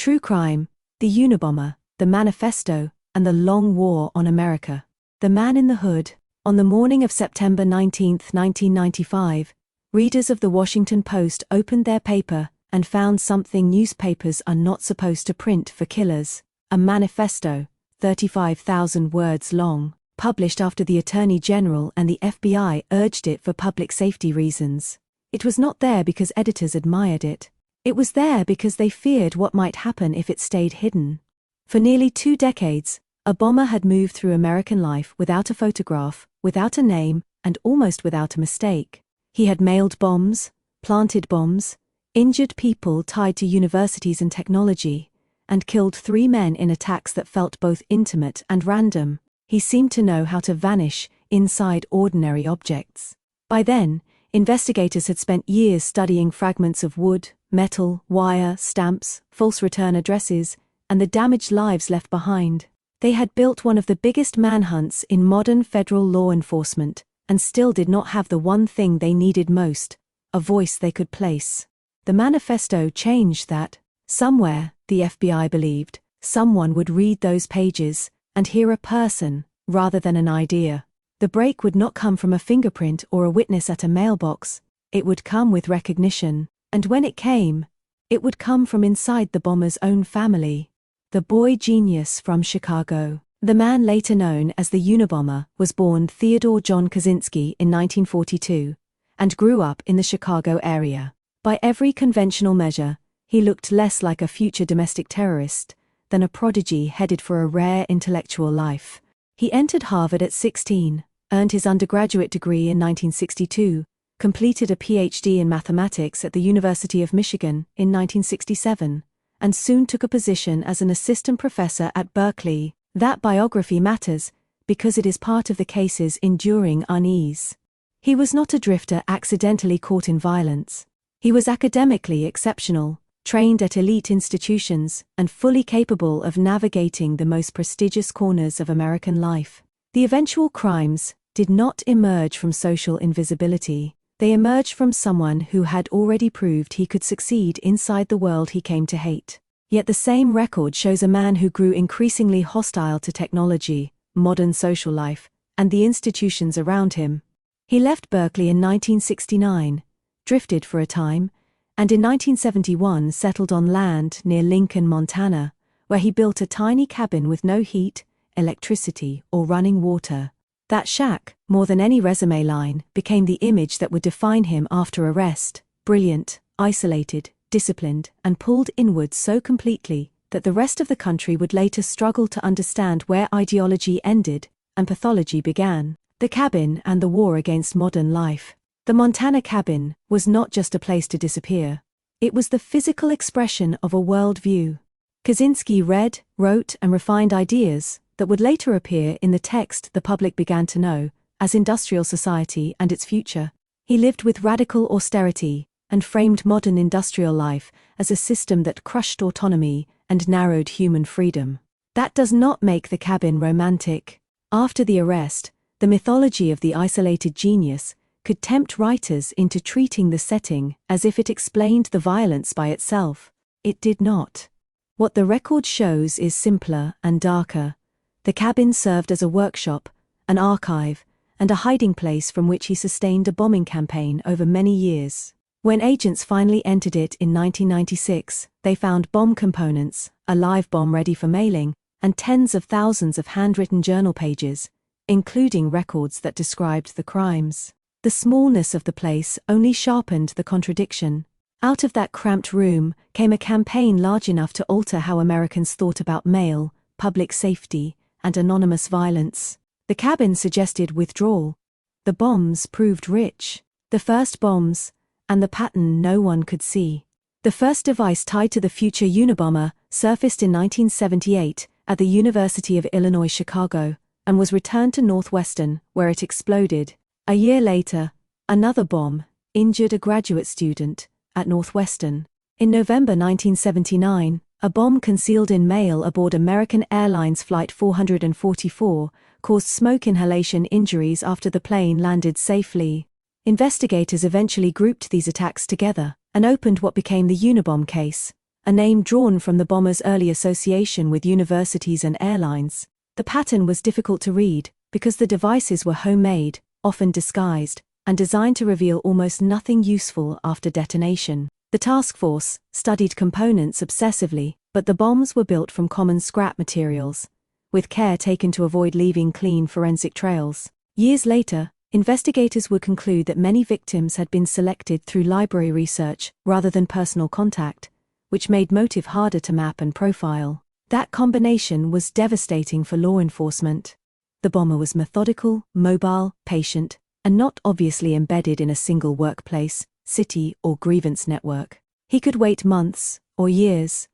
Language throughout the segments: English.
True crime, the Unabomber, the Manifesto, and the long war on America. The Man in the Hood. On the morning of September 19, 1995, readers of the Washington Post opened their paper and found something newspapers are not supposed to print for killers: a manifesto, 35,000 words long, published after the Attorney General and the FBI urged it for public safety reasons. It was not there because editors admired it. It was there because they feared what might happen if it stayed hidden. For nearly 2 decades, a bomber had moved through American life without a photograph, without a name, and almost without a mistake. He had mailed bombs, planted bombs, injured people tied to universities and technology, and killed 3 men in attacks that felt both intimate and random. He seemed to know how to vanish inside ordinary objects. By then, investigators had spent years studying fragments of wood, metal, wire, stamps, false return addresses, and the damaged lives left behind. They had built one of the biggest manhunts in modern federal law enforcement, and still did not have the one thing they needed most: a voice they could place. The manifesto changed that. Somewhere, the FBI believed, someone would read those pages and hear a person rather than an idea. The break would not come from a fingerprint or a witness at a mailbox. It would come with recognition, and when it came, it would come from inside the bomber's own family. The boy genius from Chicago. The man later known as the Unabomber was born Theodore John Kaczynski in 1942 and grew up in the Chicago area. By every conventional measure, he looked less like a future domestic terrorist than a prodigy headed for a rare intellectual life. He entered Harvard at 16, earned his undergraduate degree in 1962, completed a PhD in mathematics at the University of Michigan in 1967, and soon took a position as an assistant professor at Berkeley. That biography matters because it is part of the case's enduring unease. He was not a drifter accidentally caught in violence. He was academically exceptional, trained at elite institutions, and fully capable of navigating the most prestigious corners of American life. The eventual crimes did not emerge from social invisibility. They emerged from someone who had already proved he could succeed inside the world he came to hate. Yet the same record shows a man who grew increasingly hostile to technology, modern social life, and the institutions around him. He left Berkeley in 1969, drifted for a time, and in 1971 settled on land near Lincoln, Montana, where he built a tiny cabin with no heat, electricity, or running water. That shack, more than any resume line, became the image that would define him after arrest: brilliant, isolated, disciplined, and pulled inwards so completely that the rest of the country would later struggle to understand where ideology ended and pathology began. The cabin and the war against modern life. The Montana cabin was not just a place to disappear. It was the physical expression of a worldview. Kaczynski read, wrote, and refined ideas that would later appear in the text the public began to know as Industrial Society and Its Future. He lived with radical austerity and framed modern industrial life as a system that crushed autonomy and narrowed human freedom. That does not make the cabin romantic. After the arrest, the mythology of the isolated genius could tempt writers into treating the setting as if it explained the violence by itself. It did not. What the record shows is simpler and darker. The cabin served as a workshop, an archive, and a hiding place from which he sustained a bombing campaign over many years. When agents finally entered it in 1996, they found bomb components, a live bomb ready for mailing, and tens of thousands of handwritten journal pages, including records that described the crimes. The smallness of the place only sharpened the contradiction. Out of that cramped room came a campaign large enough to alter how Americans thought about mail, public safety, and anonymous violence. The cabin suggested withdrawal. The bombs proved rich. The first bombs, and the pattern no one could see. The first device tied to the future Unabomber surfaced in 1978 at the University of Illinois Chicago, and was returned to Northwestern, where it exploded. A year later, another bomb injured a graduate student at Northwestern. In November 1979, a bomb concealed in mail aboard American Airlines Flight 444 caused smoke inhalation injuries after the plane landed safely. Investigators eventually grouped these attacks together and opened what became the Unabomber case, a name drawn from the bomber's early association with universities and airlines. The pattern was difficult to read because the devices were homemade, often disguised, and designed to reveal almost nothing useful after detonation. The task force studied components obsessively, but the bombs were built from common scrap materials, with care taken to avoid leaving clean forensic trails. Years later, investigators would conclude that many victims had been selected through library research rather than personal contact, which made motive harder to map and profile. That combination was devastating for law enforcement. The bomber was methodical, mobile, patient, and not obviously embedded in a single workplace, city, or grievance network. He could wait months, or years,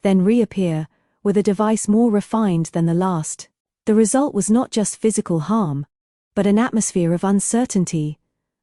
then reappear, with a device more refined than the last. The result was not just physical harm, but an atmosphere of uncertainty.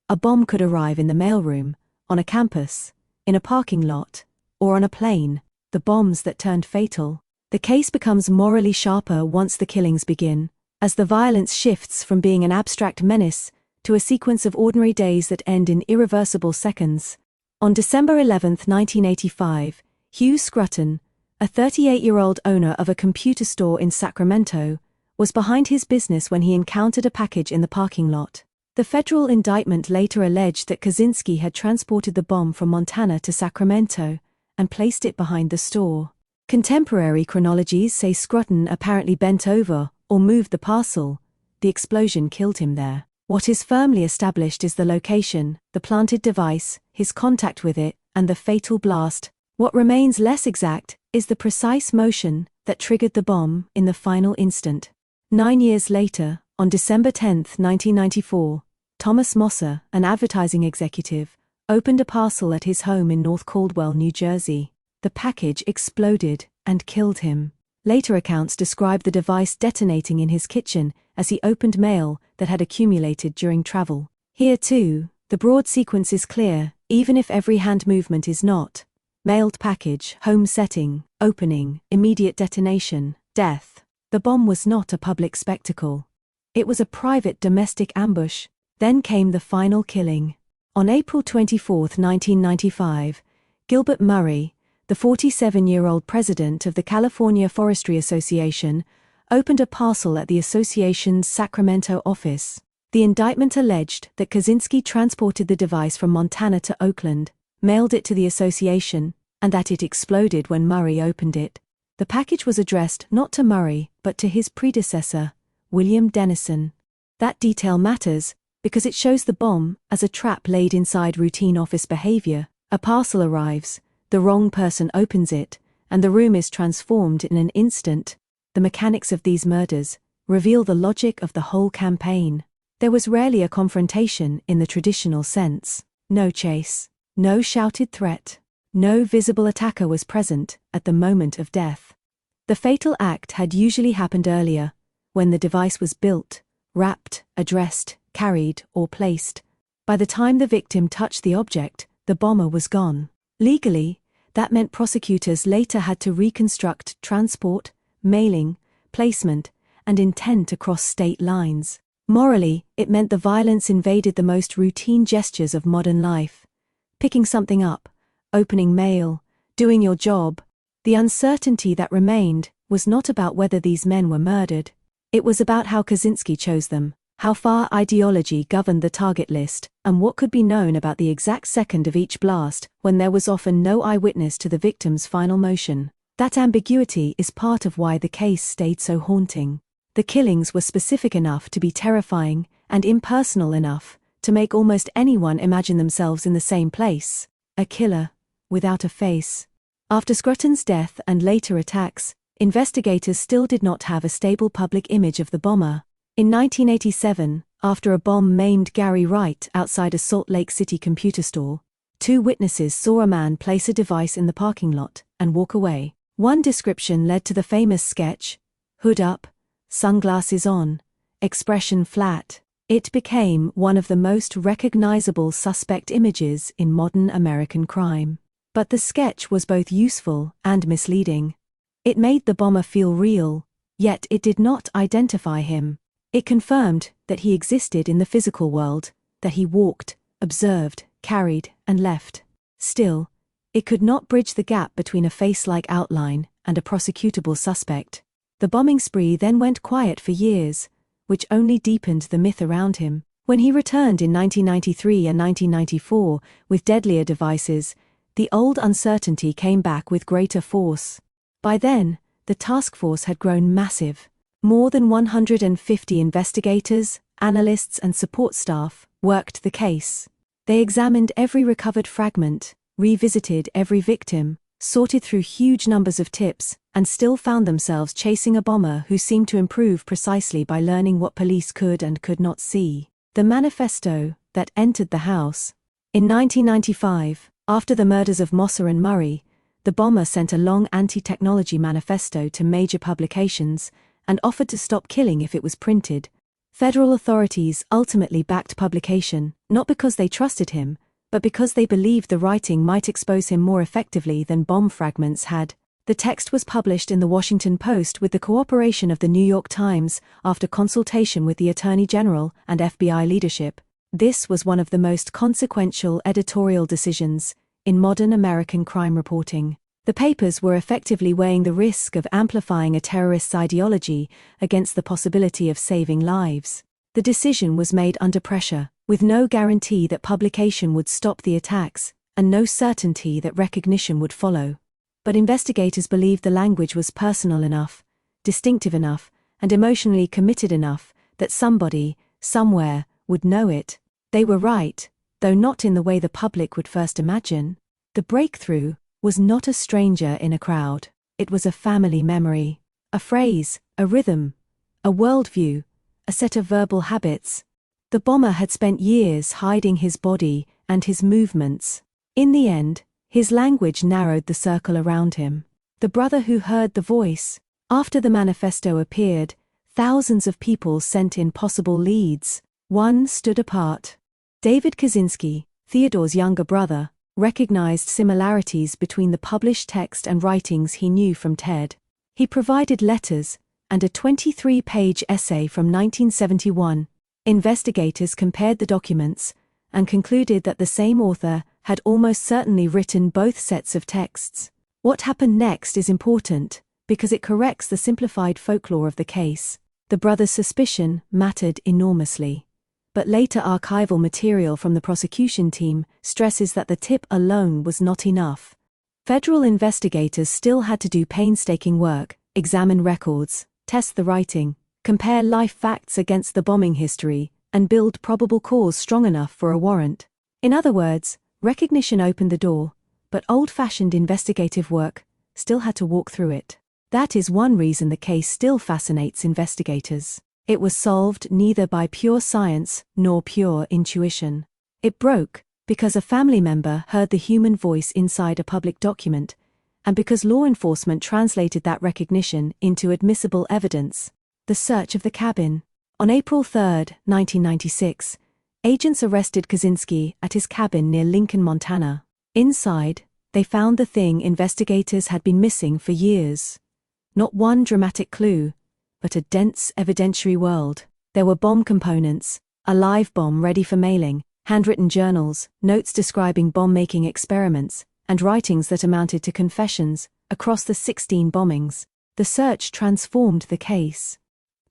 A bomb could arrive in the mailroom, on a campus, in a parking lot, or on a plane, the bombs that turned fatal. The case becomes morally sharper once the killings begin, as the violence shifts from being an abstract menace to a sequence of ordinary days that end in irreversible seconds. On December 11, 1985, Hugh Scruton, a 38-year-old owner of a computer store in Sacramento, was behind his business when he encountered a package in the parking lot. The federal indictment later alleged that Kaczynski had transported the bomb from Montana to Sacramento and placed it behind the store. Contemporary chronologies say Scruton apparently bent over or moved the parcel. The explosion killed him there. What is firmly established is the location, the planted device, his contact with it, and the fatal blast. What remains less exact is the precise motion that triggered the bomb in the final instant. 9 years later, on December 10, 1994, Thomas Mosser, an advertising executive, opened a parcel at his home in North Caldwell, New Jersey. The package exploded and killed him. Later accounts describe the device detonating in his kitchen as he opened mail that had accumulated during travel. Here too, the broad sequence is clear, even if every hand movement is not. Mailed package, home setting, opening, immediate detonation, death. The bomb was not a public spectacle. It was a private domestic ambush. Then came the final killing. On April 24, 1995, Gilbert Murray, the 47-year-old president of the California Forestry Association, opened a parcel at the association's Sacramento office. The indictment alleged that Kaczynski transported the device from Montana to Oakland, mailed it to the association, and that it exploded when Murray opened it. The package was addressed not to Murray, but to his predecessor, William Dennison. That detail matters because it shows the bomb as a trap laid inside routine office behavior. A parcel arrives, the wrong person opens it, and the room is transformed in an instant. The mechanics of these murders reveal the logic of the whole campaign. There was rarely a confrontation in the traditional sense. No chase, no shouted threat, no visible attacker was present at the moment of death. The fatal act had usually happened earlier, when the device was built, wrapped, addressed, carried, or placed. By the time the victim touched the object, the bomber was gone. Legally, that meant prosecutors later had to reconstruct transport, mailing, placement, and intent across state lines. Morally, it meant the violence invaded the most routine gestures of modern life. Picking something up, opening mail, doing your job. The uncertainty that remained was not about whether these men were murdered. It was about how Kaczynski chose them, how far ideology governed the target list, and what could be known about the exact second of each blast when there was often no eyewitness to the victim's final motion. That ambiguity is part of why the case stayed so haunting. The killings were specific enough to be terrifying and impersonal enough to make almost anyone imagine themselves in the same place. A killer without a face. After Scruton's death and later attacks, investigators still did not have a stable public image of the bomber. In 1987, after a bomb maimed Gary Wright outside a Salt Lake City computer store, 2 witnesses saw a man place a device in the parking lot and walk away. One description led to the famous sketch, hood up, sunglasses on, expression flat. It became one of the most recognizable suspect images in modern American crime. But the sketch was both useful and misleading. It made the bomber feel real, yet it did not identify him. It confirmed that he existed in the physical world, that he walked, observed, carried, and left. Still, It could not bridge the gap between a face-like outline and a prosecutable suspect. The bombing spree then went quiet for years, which only deepened the myth around him. When he returned in 1993 and 1994 with deadlier devices, the old uncertainty came back with greater force. By then, the task force had grown massive. More than 150 investigators, analysts and support staff worked the case. They examined every recovered fragment, revisited every victim, sorted through huge numbers of tips, and still found themselves chasing a bomber who seemed to improve precisely by learning what police could and could not see. The manifesto that entered the house. In 1995, after the murders of Mosser and Murray, the bomber sent a long anti-technology manifesto to major publications and offered to stop killing if it was printed. Federal authorities ultimately backed publication, not because they trusted him, but because they believed the writing might expose him more effectively than bomb fragments had. The text was published in the Washington Post with the cooperation of the New York Times after consultation with the Attorney General and FBI leadership. This was one of the most consequential editorial decisions in modern American crime reporting. The papers were effectively weighing the risk of amplifying a terrorist's ideology against the possibility of saving lives. The decision was made under pressure, with no guarantee that publication would stop the attacks, and no certainty that recognition would follow. But investigators believed the language was personal enough, distinctive enough, and emotionally committed enough that somebody, somewhere, would know it. They were right, though not in the way the public would first imagine. The breakthrough was not a stranger in a crowd. It was a family memory. A phrase, a rhythm, a worldview, a set of verbal habits. The bomber had spent years hiding his body and his movements. In the end, his language narrowed the circle around him. The brother who heard the voice. After the manifesto appeared, thousands of people sent in possible leads. One stood apart. David Kaczynski, Theodore's younger brother, recognized similarities between the published text and writings he knew from Ted. He provided letters and a 23-page essay from 1971. Investigators compared the documents and concluded that the same author had almost certainly written both sets of texts. What happened next is important, because it corrects the simplified folklore of the case. The brothers' suspicion mattered enormously. But later archival material from the prosecution team stresses that the tip alone was not enough. Federal investigators still had to do painstaking work, examine records, test the writing, compare life facts against the bombing history, and build probable cause strong enough for a warrant. In other words, recognition opened the door, but old-fashioned investigative work still had to walk through it. That is one reason the case still fascinates investigators. It was solved neither by pure science nor pure intuition. It broke because a family member heard the human voice inside a public document, and because law enforcement translated that recognition into admissible evidence. The search of the cabin. On April 3, 1996, agents arrested Kaczynski at his cabin near Lincoln, Montana. Inside, they found the thing investigators had been missing for years. Not one dramatic clue, but a dense evidentiary world. There were bomb components, a live bomb ready for mailing, handwritten journals, notes describing bomb-making experiments, and writings that amounted to confessions across the 16 bombings. The search transformed the case.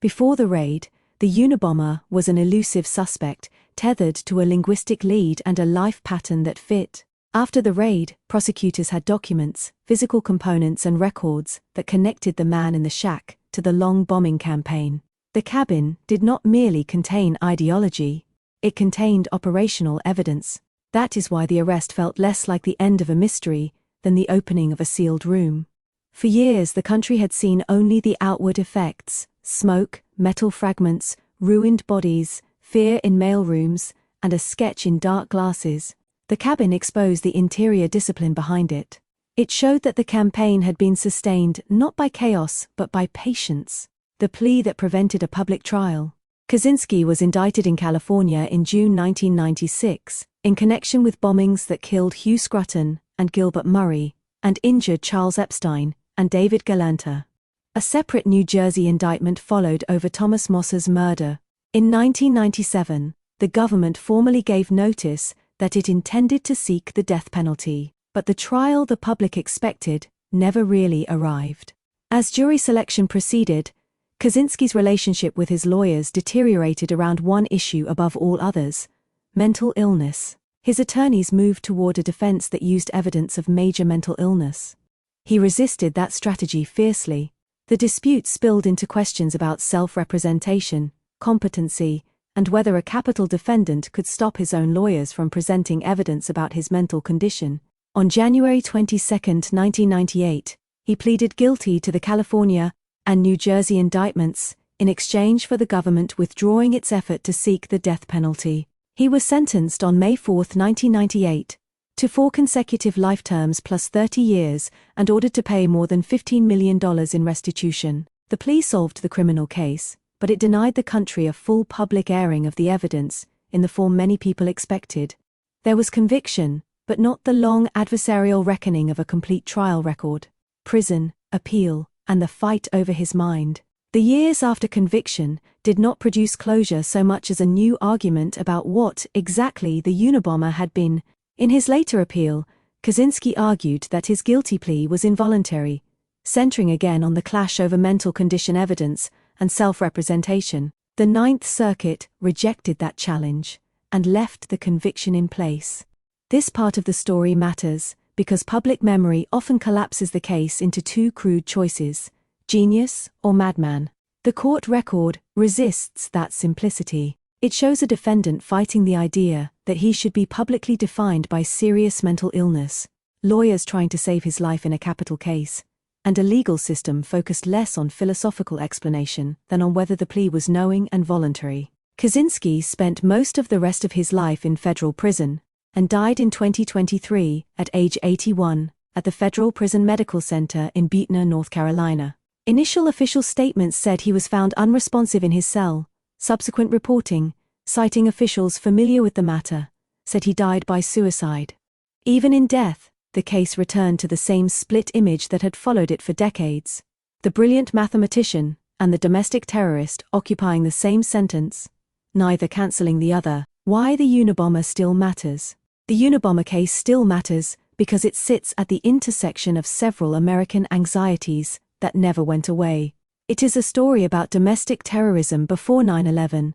Before the raid, the Unabomber was an elusive suspect, tethered to a linguistic lead and a life pattern that fit. After the raid, prosecutors had documents, physical components and records that connected the man in the shack to the long bombing campaign. The cabin did not merely contain ideology, it contained operational evidence. That is why the arrest felt less like the end of a mystery than the opening of a sealed room. For years the country had seen only the outward effects: smoke, metal fragments, ruined bodies, fear in mailrooms, and a sketch in dark glasses. The cabin exposed the interior discipline behind it. It showed that the campaign had been sustained not by chaos but by patience. The plea that prevented a public trial. Kaczynski was indicted in California in June 1996, in connection with bombings that killed Hugh Scruton and Gilbert Murray, and injured Charles Epstein and David Galanta. A separate New Jersey indictment followed over Thomas Mosser's murder. In 1997, the government formally gave notice that it intended to seek the death penalty. But the trial the public expected never really arrived. As jury selection proceeded, Kaczynski's relationship with his lawyers deteriorated around one issue above all others: mental illness. His attorneys moved toward a defense that used evidence of major mental illness. He resisted that strategy fiercely. The dispute spilled into questions about self-representation, competency, and whether a capital defendant could stop his own lawyers from presenting evidence about his mental condition. On January 22, 1998, he pleaded guilty to the California and New Jersey indictments in exchange for the government withdrawing its effort to seek the death penalty. He was sentenced on May 4, 1998, to 4 consecutive life terms plus 30 years and ordered to pay more than $15 million in restitution. The plea solved the criminal case, but it denied the country a full public airing of the evidence in the form many people expected. There was conviction, but not the long adversarial reckoning of a complete trial record. Prison, appeal, and the fight over his mind. The years after conviction did not produce closure so much as a new argument about what exactly the Unabomber had been. In his later appeal, Kaczynski argued that his guilty plea was involuntary, centering again on the clash over mental condition evidence and self-representation. The Ninth Circuit rejected that challenge and left the conviction in place. This part of the story matters because public memory often collapses the case into two crude choices: genius or madman. The court record resists that simplicity. It shows a defendant fighting the idea that he should be publicly defined by serious mental illness, lawyers trying to save his life in a capital case, and a legal system focused less on philosophical explanation than on whether the plea was knowing and voluntary. Kaczynski spent most of the rest of his life in federal prison, and died in 2023 at age 81 at the Federal Prison Medical Center in Buechner, North Carolina. Initial official statements said he was found unresponsive in his cell. Subsequent reporting, citing officials familiar with the matter, said he died by suicide. Even in death, the case returned to the same split image that had followed it for decades: the brilliant mathematician and the domestic terrorist occupying the same sentence, neither cancelling the other. Why the Unabomber still matters. The Unabomber case still matters because it sits at the intersection of several American anxieties that never went away. It is a story about domestic terrorism before 9/11,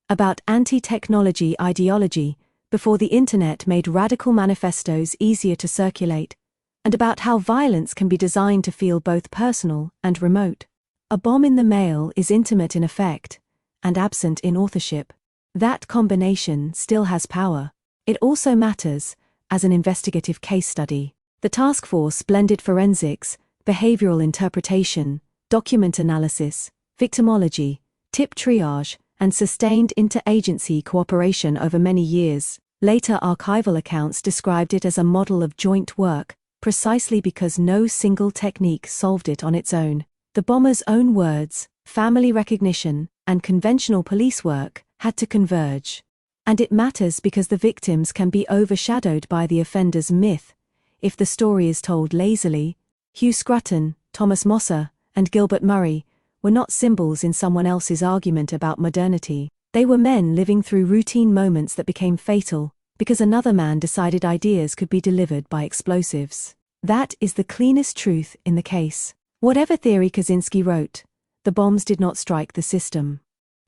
about anti-technology ideology before the internet made radical manifestos easier to circulate, and about how violence can be designed to feel both personal and remote. A Bomb in the Mail is intimate in effect and absent in authorship. That combination still has power. It also matters as an investigative case study. The task force blended forensics, behavioral interpretation, document analysis, victimology, tip triage, and sustained interagency cooperation over many years. Later archival accounts described it as a model of joint work, precisely because no single technique solved it on its own. The bomber's own words, family recognition, and conventional police work had to converge. And it matters because the victims can be overshadowed by the offender's myth if the story is told lazily. Hugh Scruton, Thomas Mosser, and Gilbert Murray were not symbols in someone else's argument about modernity. They were men living through routine moments that became fatal because another man decided ideas could be delivered by explosives. That is the cleanest truth in the case. Whatever theory Kaczynski wrote, the bombs did not strike the system.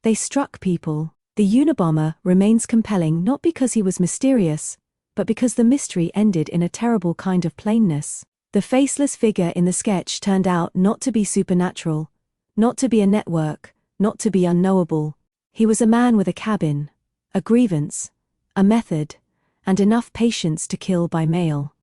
They struck people. The Unabomber remains compelling not because he was mysterious, but because the mystery ended in a terrible kind of plainness. The faceless figure in the sketch turned out not to be supernatural, not to be a network, not to be unknowable. He was a man with a cabin, a grievance, a method, and enough patience to kill by mail.